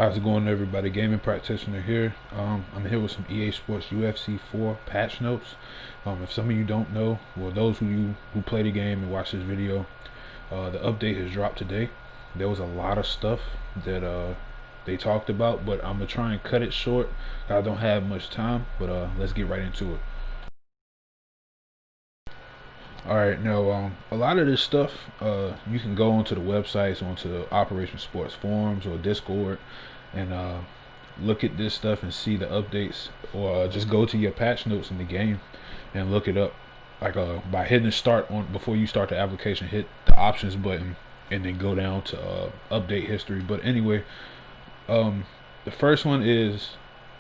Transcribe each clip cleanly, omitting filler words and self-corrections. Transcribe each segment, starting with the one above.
How's it going, everybody? Gaming practitioner here. I'm here with some EA Sports UFC 4 patch notes. If some of you don't know, well, those who play the game and watch this video, the update has dropped today. There was a lot of stuff that they talked about, but I'm gonna try and cut it short. I don't have much time, but let's get right into it. Alright, now a lot of this stuff, you can go onto the websites, onto the Operation Sports forums or Discord, and look at this stuff and see the updates, or just go to your patch notes in the game and look it up. Like by hitting the start on before you start the application, hit the options button and then go down to update history. But anyway, the first one is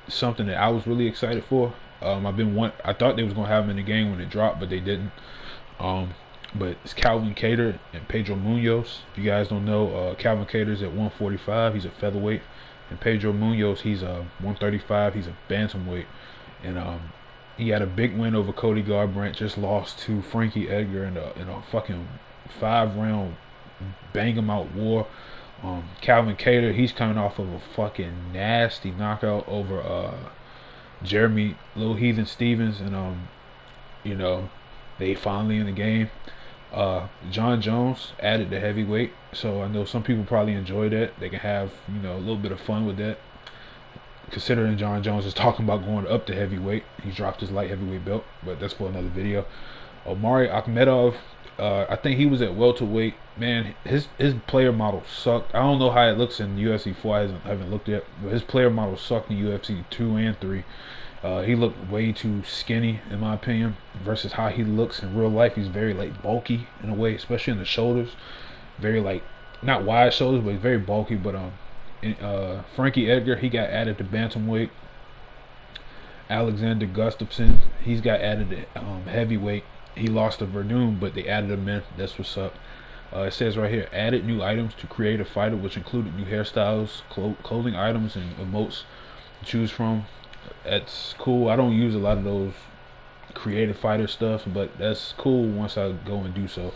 something that I was really excited for. I thought they was gonna have them in the game when it dropped, but they didn't. But it's Keator and Pedro Munoz. If you guys don't know, Calvin Keator's at 145. He's a featherweight, and Pedro Munoz, he's 135. He's a bantamweight, and he had a big win over Cody Garbrandt. Just lost to Frankie Edgar in a fucking 5-round bang him out war. Calvin Keator, he's coming off of a fucking nasty knockout over Jeremy Little Heathen Stevens, and you know, they finally in the game. John Jones added the heavyweight, so I know some people probably enjoy that. They can have, a little bit of fun with that, considering John Jones is talking about going up to heavyweight. He dropped his light heavyweight belt, but that's for another video. Omari Ahmed, I think he was at welterweight. Man, his player model sucked. I don't know how it looks in UFC 4. I haven't looked at, but his player model sucked in UFC 2 and 3. He looked way too skinny, in my opinion, versus how he looks in real life. He's very bulky in a way, especially in the shoulders. Very not wide shoulders, but very bulky. But Frankie Edgar, he got added to bantamweight. Alexander Gustafsson, he's got added to heavyweight. He lost to Verdun, but they added him in. That's what's up. It says right here, added new items to create a fighter, which included new hairstyles, clothing items, and emotes to choose from. That's cool. I don't use a lot of those creative fighter stuff, but that's cool once I go and do so.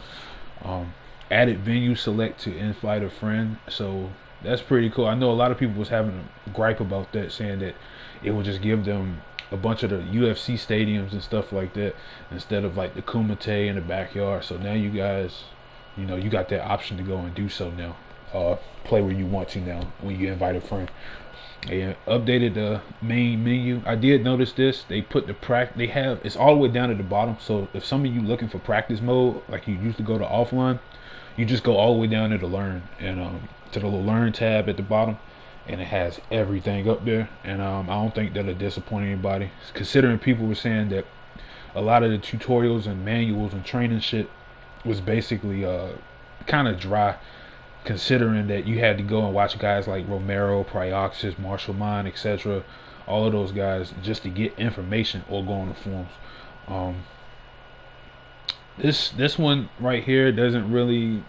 Added venue select to invite a friend, so that's pretty cool. I know a lot of people was having a gripe about that, saying that it would just give them a bunch of the UFC stadiums and stuff like that instead of like the Kumite in the backyard. So now you guys, you got that option to go and do so now. Play where you want to now when you invite a friend. They updated the main menu. I did notice this. They put it's all the way down at the bottom. So if some of you looking for practice mode, like you used to go to offline, you just go all the way down to the learn, and to the little learn tab at the bottom, and it has everything up there. And I don't think that'll disappoint anybody, considering people were saying that a lot of the tutorials and manuals and training shit was basically kind of dry, considering that you had to go and watch guys like Romero, Prioxis, Marshall Mine, etc., all of those guys, just to get information or go on the forums. This one right here doesn't really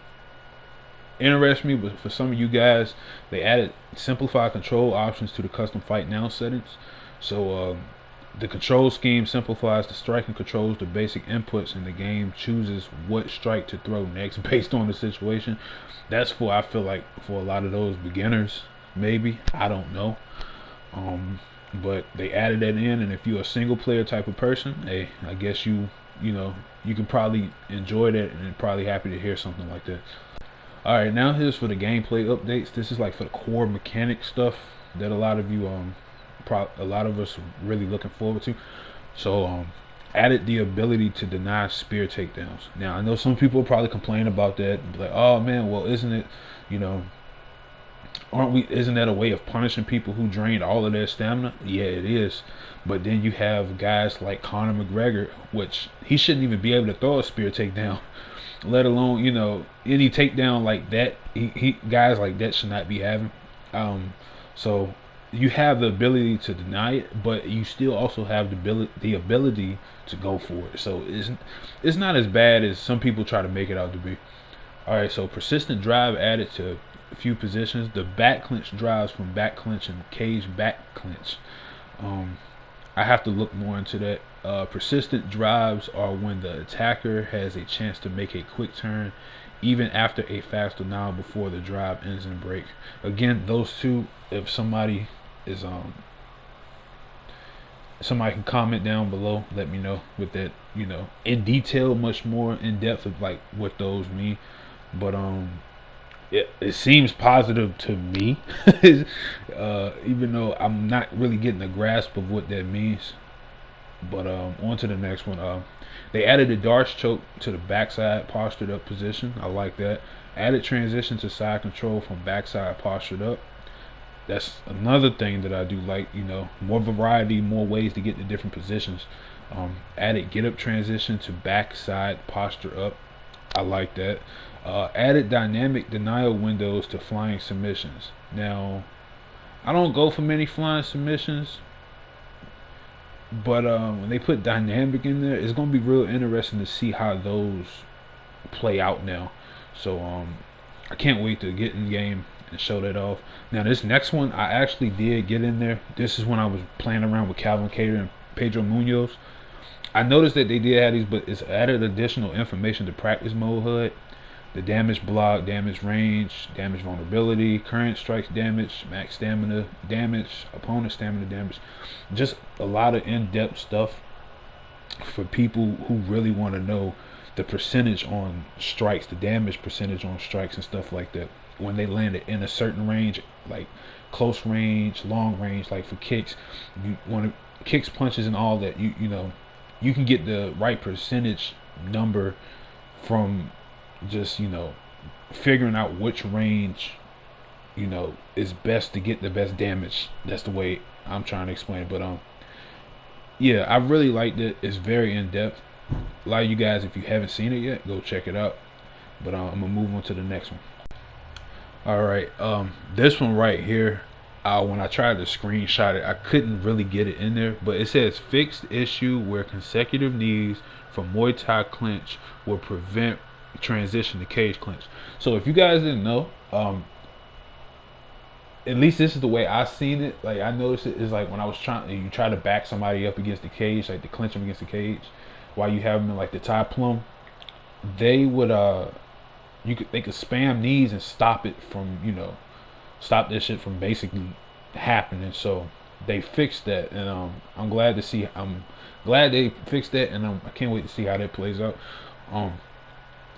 interest me, but for some of you guys, they added simplified control options to the custom fight now settings. So the control scheme simplifies the strike and controls the basic inputs, and the game chooses what strike to throw next based on the situation. That's I feel like for a lot of those beginners, maybe, I don't know. But they added that in, and if you're a single player type of person, hey, I guess you can probably enjoy that, and probably happy to hear something like that. Alright, now here's for the gameplay updates. This is like for the core mechanic stuff that a lot of you a lot of us are really looking forward to. So added the ability to deny spear takedowns. Now I know some people probably complain about that, like, oh man, well, isn't it, isn't that a way of punishing people who drained all of their stamina? Yeah, it is. But then you have guys like Conor McGregor, which he shouldn't even be able to throw a spear takedown, let alone any takedown like that. He guys like that should not be having. So you have the ability to deny it, but you still also have the ability to go for it. So it's not as bad as some people try to make it out to be. Alright, so persistent drive added to a few positions. The back clinch drives from back clinch and cage back clinch. I have to look more into that. Persistent drives are when the attacker has a chance to make a quick turn even after a fast denial before the drive ends in break. Again, those two, if somebody is somebody can comment down below, let me know with that, in detail, much more in depth of like what those mean. But it seems positive to me, even though I'm not really getting a grasp of what that means. But on to the next one. They added a darts choke to the backside postured up position. I like that. Added transition to side control from backside postured up. That's another thing that I do like. More variety, more ways to get to different positions. Added get up transition to backside posture up. I like that. Added dynamic denial windows to flying submissions. Now, I don't go for many flying submissions, but when they put dynamic in there, it's gonna be real interesting to see how those play out now. So I can't wait to get in game and show that off. Now this next one I actually did get in there. This is when I was playing around with Keator and Pedro Munoz. I noticed that they did have these, but it's added additional information to practice mode HUD. The damage block, damage range, damage vulnerability, current strikes damage, max stamina damage, opponent stamina damage. Just a lot of in-depth stuff for people who really want to know the percentage on strikes, the damage percentage on strikes and stuff like that. When they land it in a certain range, like close range, long range, like for kicks, you want to kicks, punches, and all that. You can get the right percentage number from just figuring out which range is best to get the best damage. That's the way I'm trying to explain it. But yeah, I really liked it. It's very in depth. A lot of you guys, if you haven't seen it yet, go check it out. But I'm gonna move on to the next one. All right, this one right here, when I tried to screenshot it, I couldn't really get it in there, but it says fixed issue where consecutive knees from Muay Thai clinch will prevent transition to cage clinch. So if you guys didn't know, at least this is the way I seen it. Like I noticed it is like when I was you try to back somebody up against the cage, like to clinch them against the cage, while you have them in like the Thai plum, they would they could spam knees and stop it from stop this shit from basically happening. So they fixed that, and I'm glad they fixed that, and I can't wait to see how that plays out.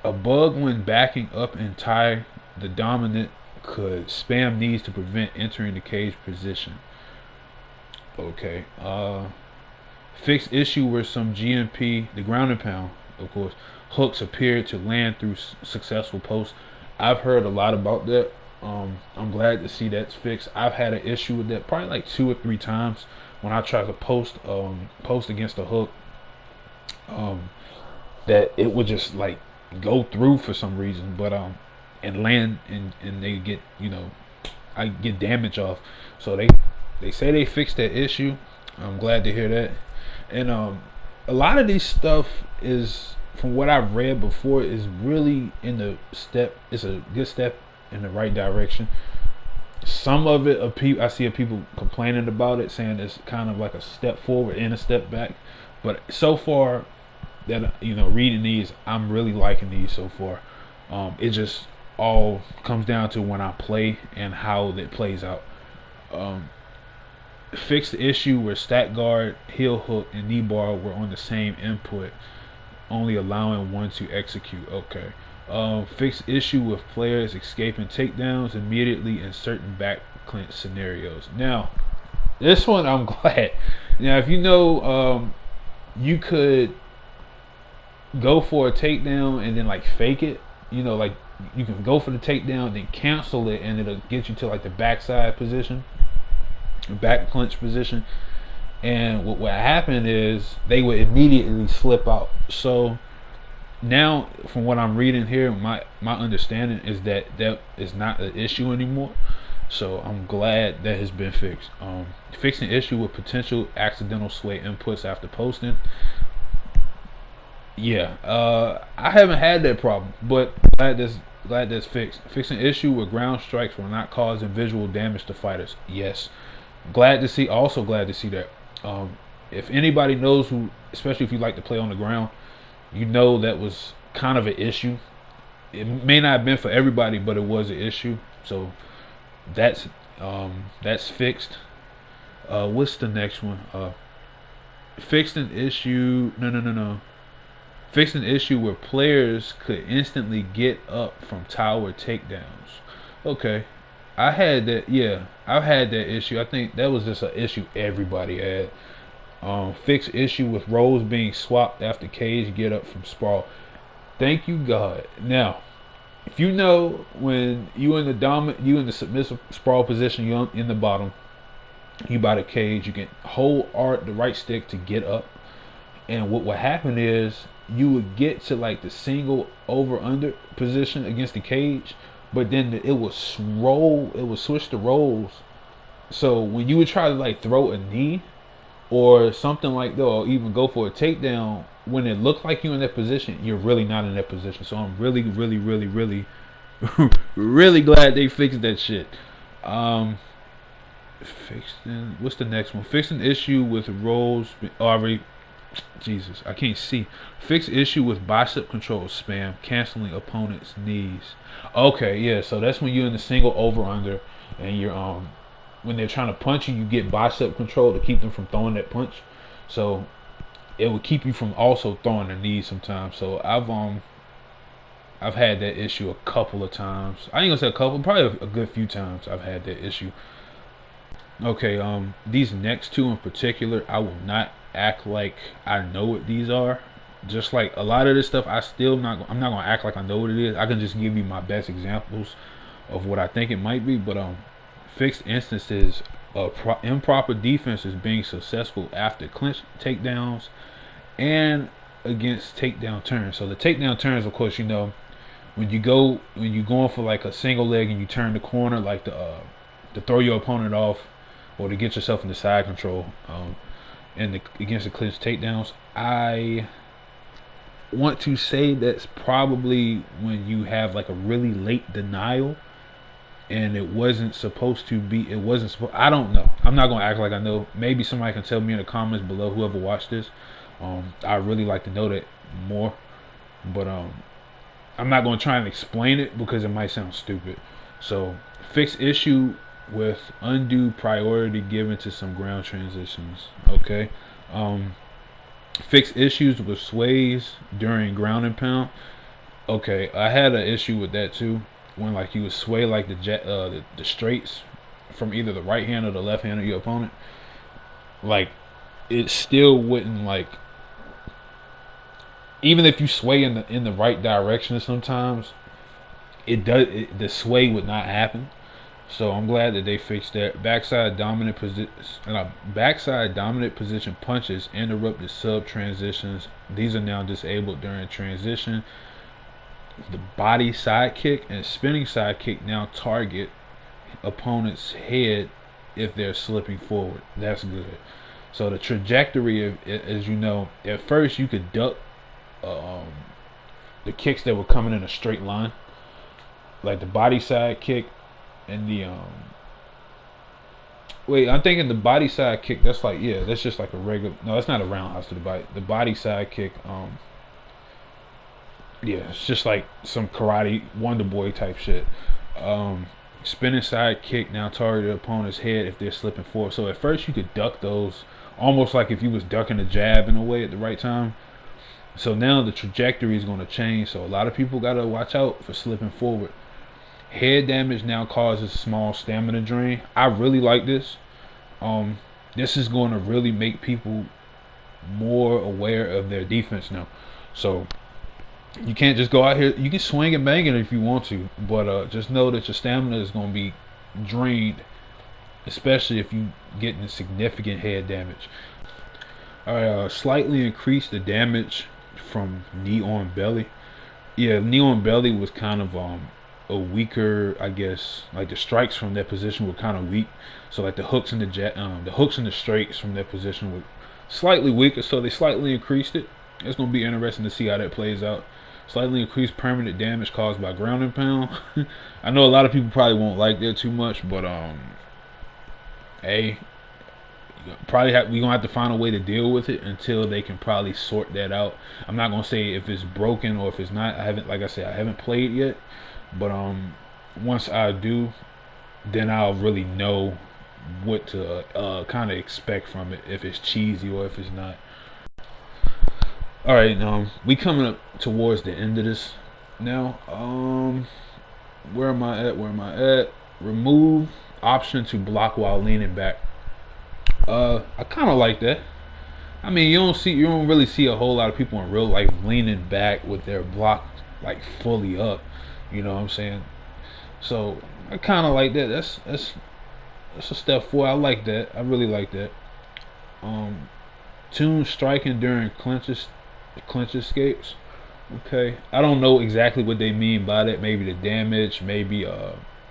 A bug when backing up and tie the dominant could spam knees to prevent entering the cage position. Okay. Fixed issue where some GMP, the ground and pound, of course, hooks appeared to land through successful posts. I've heard a lot about that. I'm glad to see that's fixed. I've had an issue with that probably like 2 or 3 times when I try to post against a hook. That it would just like go through for some reason, but and land and they get I get damage off. So they say they fixed that issue. I'm glad to hear that. And a lot of these stuff is, from what I've read before, is really in the step. It's a good step in the right direction. Some of it, I see people complaining about it, saying it's kind of like a step forward and a step back. But so far, that reading these, I'm really liking these so far. It just all comes down to when I play and how it plays out. Fixed the issue where stack guard, heel hook, and knee bar were on the same input, only allowing one to execute. Okay. Fixed issue with players escaping takedowns immediately in certain back clinch scenarios. Now, this one I'm glad. Now, if you could go for a takedown and then like fake it, like you can go for the takedown, then cancel it, and it'll get you to like the backside position, back clinch position. And what happened is they would immediately slip out. So now, from what I'm reading here, my understanding is that is not an issue anymore. So I'm glad that has been fixed. Fixing issue with potential accidental sway inputs after posting. Yeah, I haven't had that problem, but glad that's fixed. Fixing issue with ground strikes will not causing visual damage to fighters. Yes, glad to see that. If anybody knows especially if you like to play on the ground, that was kind of an issue it may not have been for everybody, but it was an issue. So that's fixed. What's the next one? Fixed an issue. No. Fixed an issue where players could instantly get up from tower takedowns. Okay, I had that. Yeah, I've had that issue. I think that was just an issue everybody had. Fixed issue with roles being swapped after cage get up from sprawl. Thank you God. Now, if you know when you in the submissive sprawl position, you in the bottom, you by the cage, you can hold the right stick to get up, and what would happen is you would get to like the single over under position against the cage, but then it would switch the roles. So when you would try to like throw a knee or something like that, or even go for a takedown, when it looked like you're in that position, you're really not in that position. So I'm really, really, really, really, really glad they fixed that shit. What's the next one? Fixed an issue with rolls already. Jesus, I can't see. Fixed issue with bicep control spam, canceling opponent's knees. Okay, yeah. So that's when you're in the single over under, and you're when they're trying to punch you, you get bicep control to keep them from throwing that punch. So it will keep you from also throwing the knees sometimes. So I've had that issue a couple of times. I ain't gonna say a couple, probably a good few times I've had that issue. Okay, these next two in particular, I will not act like I know what these are. Just like a lot of this stuff, I'm not gonna act like I know what it is. I can just give you my best examples of what I think it might be. But fixed instances of improper defenses being successful after clinch takedowns and against takedown turns. So the takedown turns, of course, when you're going for like a single leg and you turn the corner, like to throw your opponent off or to get yourself into side control, against the clinch takedowns. I want to say that's probably when you have like a really late denial and it wasn't supposed to be. I don't know. I'm not gonna act like I know. Maybe somebody can tell me in the comments below, whoever watched this. I really like to know that more, but I'm not gonna try and explain it because it might sound stupid. So fixed issue with undue priority given to some ground transitions. Okay. Fixed issues with sways during ground and pound. Okay, I had an issue with that too. When like you would sway like the straights from either the right hand or the left hand of your opponent, like it still wouldn't, like, even if you sway in the right direction sometimes the sway would not happen. So I'm glad that they fixed that. Backside dominant position punches interrupted sub transitions. These are now disabled during transition. The body side kick and spinning side kick now target opponent's head if they're slipping forward. That's good. So the trajectory of, as you know, at first you could duck the kicks that were coming in a straight line, like the body side kick and the I'm thinking the body side kick. That's like, yeah, that's just like a regular. No, that's not a roundhouse to the body. The body side kick. Yeah, it's just like some karate Wonder Boy type shit. Spinning side kick now target the opponent's head if they're slipping forward. So at first you could duck those, almost like if you was ducking a jab in a way at the right time. So now the trajectory is going to change. So a lot of people got to watch out for slipping forward. Head damage now causes small stamina drain. I really like this. This is going to really make people more aware of their defense now. So you can't just go out here. You can swing and bang it if you want to, but just know that your stamina is going to be drained, especially if you get in significant head damage. Alright, slightly increase the damage from knee on belly. Yeah, knee on belly was kind of a weaker, I guess. Like the strikes from that position were kind of weak. So like the hooks and the straights from that position were slightly weaker. So they slightly increased it. It's gonna be interesting to see how that plays out. Slightly increased permanent damage caused by ground and pound. I know a lot of people probably won't like that too much, but hey, we're gonna have to find a way to deal with it until they can probably sort that out. I'm not gonna say if it's broken or if it's not. I haven't, like I said, I haven't played yet, but once I do, then I'll really know what to kind of expect from it, if it's cheesy or if it's not. All right, we coming up towards the end of this now. Where am I at? Remove option to block while leaning back. I kind of like that. I mean, you don't really see a whole lot of people in real life leaning back with their block like fully up. You know what I'm saying? So I kind of like that. That's a step forward. I like that. I really like that. Tune striking during clinch escapes. Okay, I don't know exactly what they mean by that. Maybe the damage. Maybe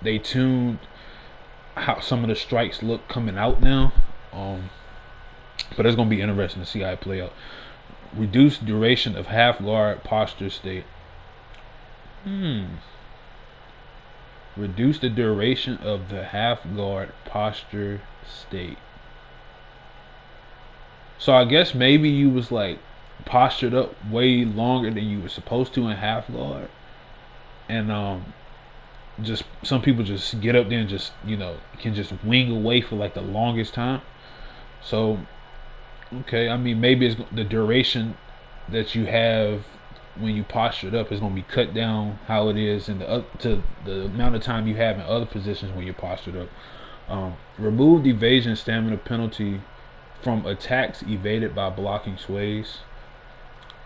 they tuned how some of the strikes look coming out now. But it's gonna be interesting to see how it play out. Reduce duration of half guard posture state. Reduce the duration of the half guard posture state. So I guess maybe you was like postured up way longer than you were supposed to in half guard, and just some people just get up there and just can just wing away for like the longest time. So okay, I mean maybe it's the duration that you have when you postured up is going to be cut down how it is in to the amount of time you have in other positions when you're postured up. Remove evasion stamina penalty from attacks evaded by blocking sways.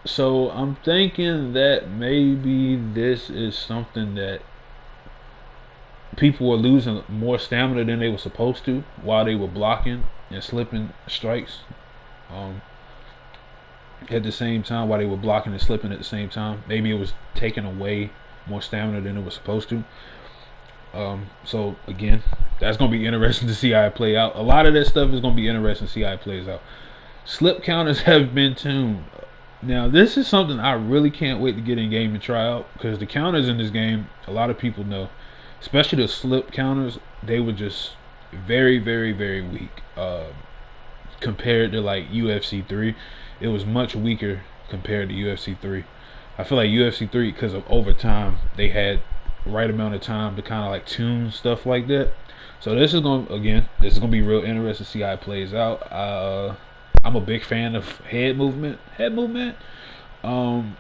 So I'm thinking that maybe this is something that people were losing more stamina than they were supposed to while they were blocking and slipping strikes. At the same time, while they were blocking and slipping at the same time, maybe it was taking away more stamina than it was supposed to. So again, that's gonna be interesting to see how it play out. A lot of that stuff is gonna be interesting to see how it plays out. Slip counters have been tuned. Now this is something I really can't wait to get in game and try out, because the counters in this game, a lot of people know, especially the slip counters, they were just very, very, very weak compared to like UFC 3. It was much weaker compared to UFC 3. I feel like UFC 3, because of overtime, they had right amount of time to kind of like tune stuff like that. So this is gonna be real interesting to see how it plays out. I'm a big fan of head movement. I'm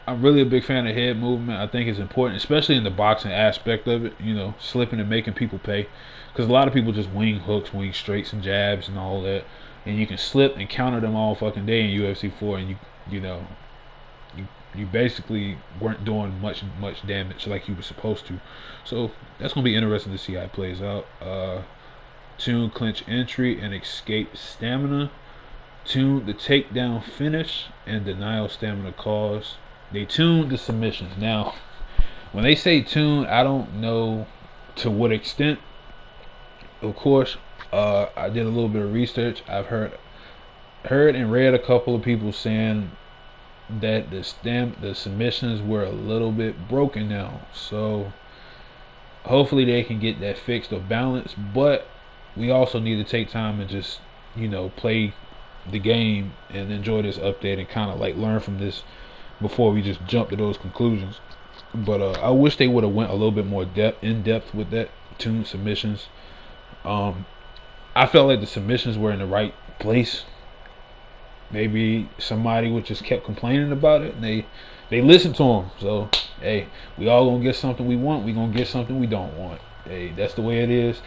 really a big fan of head movement. I think it's important, especially in the boxing aspect of it. Slipping and making people pay, because a lot of people just wing hooks, wing straights and jabs and all that, and you can slip and counter them all fucking day in UFC 4, and you basically weren't doing much damage like you were supposed to. So that's gonna be interesting to see how it plays out. Tune clinch entry and escape stamina. Tune the takedown finish and denial stamina cause. They tuned the submissions. Now, when they say tune, I don't know to what extent. Of course, I did a little bit of research. I've heard and read a couple of people saying that the submissions were a little bit broken now. So hopefully they can get that fixed or balanced. But we also need to take time and just play the game and enjoy this update and kind of like learn from this before we just jump to those conclusions. But I wish they would have went a little bit more in depth with that tuned submissions. I felt like the submissions were in the right place. Maybe somebody would just kept complaining about it, and they listened to them. So hey, we all gonna get something we want. We gonna get something we don't want. Hey, that's the way it is.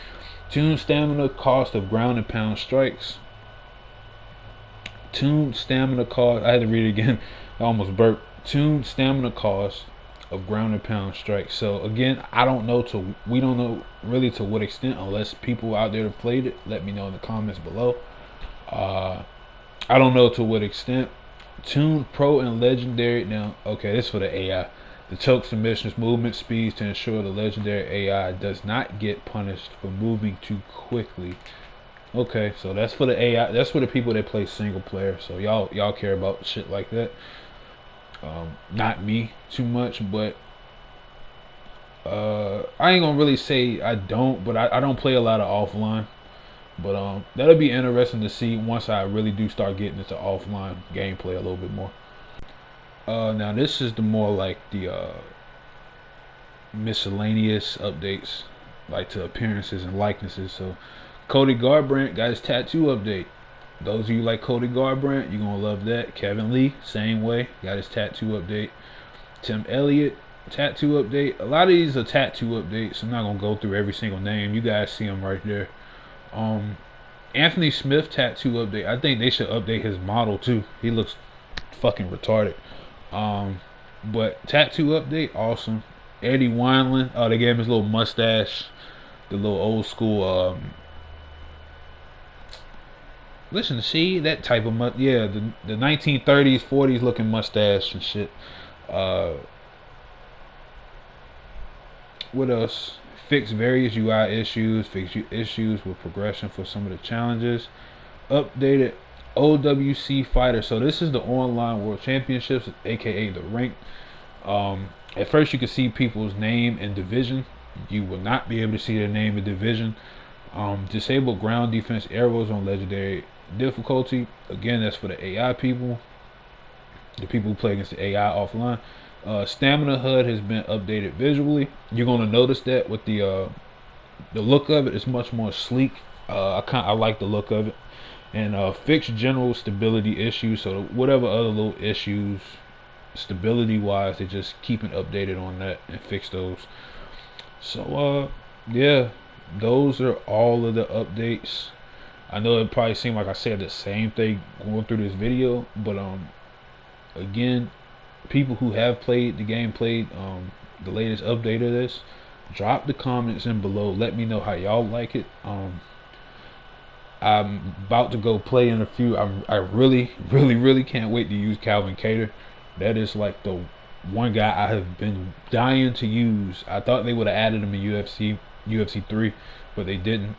Tuned stamina cost of ground and pound strikes. Tuned stamina cost. I had to read it again. I almost burped. Tuned stamina cost of ground and pound strikes. So again, we don't know really to what extent, unless people out there have played it. Let me know in the comments below. I don't know to what extent. Tuned pro and legendary. Now, okay, this is for the AI. The choke submissions movement speeds to ensure the legendary AI does not get punished for moving too quickly. Okay, so that's for the AI. That's for the people that play single player. So y'all care about shit like that. Not me too much, but I ain't gonna really say I don't, but I don't play a lot of offline. But that'll be interesting to see once I really do start getting into offline gameplay a little bit more. Now this is the more like the miscellaneous updates, like to appearances and likenesses. So Cody Garbrandt got his tattoo update. Those of you like Cody Garbrandt, you're gonna love that. Kevin Lee, same way, got his tattoo update. Tim Elliott, tattoo update. A lot of these are tattoo updates. I'm not gonna go through every single name. You guys see them right there. Anthony Smith tattoo update. I think they should update his model too. He looks fucking retarded. But tattoo update, awesome. Eddie Wineland, they gave him his little mustache, the little old school. Listen, see that type of yeah, the 1930s, 40s looking mustache and shit. What else? Fix various UI issues. Fix issues with progression for some of the challenges. Updated OWC fighter. So this is the online world championships, aka the rank. At first you could see people's name and division. You will not be able to see their name and division. Disable ground defense arrows on legendary difficulty. Again, that's for the AI people, the people who play against the AI offline. Stamina HUD has been updated visually. You're gonna notice that with the look of it, it's much more sleek. I like the look of it. And fix general stability issues. So whatever other little issues, stability wise, they just keep it updated on that and fix those. So yeah, those are all of the updates. I know it probably seemed like I said the same thing going through this video, but again, people who have played the game, the latest update of this, drop the comments in below. Let me know how y'all like it. I'm about to go play in a few. I really can't wait to use Calvin Keator. That is like the one guy I have been dying to use. I thought they would have added him in UFC 3, but they didn't.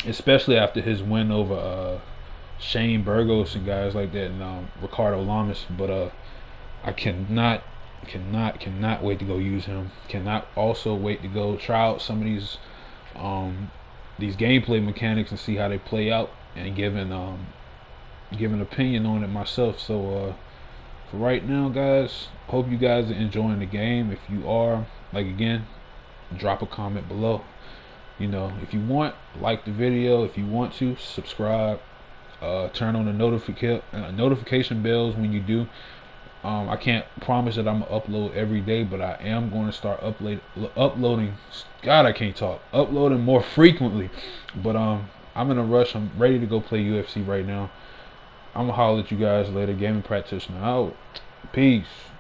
Especially after his win over Shane Burgos and guys like that, and Ricardo Lamas. But I cannot wait to go use him. Cannot also wait to go try out some of these gameplay mechanics and see how they play out, and give an opinion on it myself. So for right now, guys, hope you guys are enjoying the game. If you are, like, again, drop a comment below. You know, if you want, like the video. If you want to, subscribe. Turn on the notification bells when you do. I can't promise that I'm gonna upload every day, but I am going to start uploading. God, I can't talk. Uploading more frequently. But I'm in a rush. I'm ready to go play UFC right now. I'm gonna holler at you guys later. Gaming practitioner out. Peace.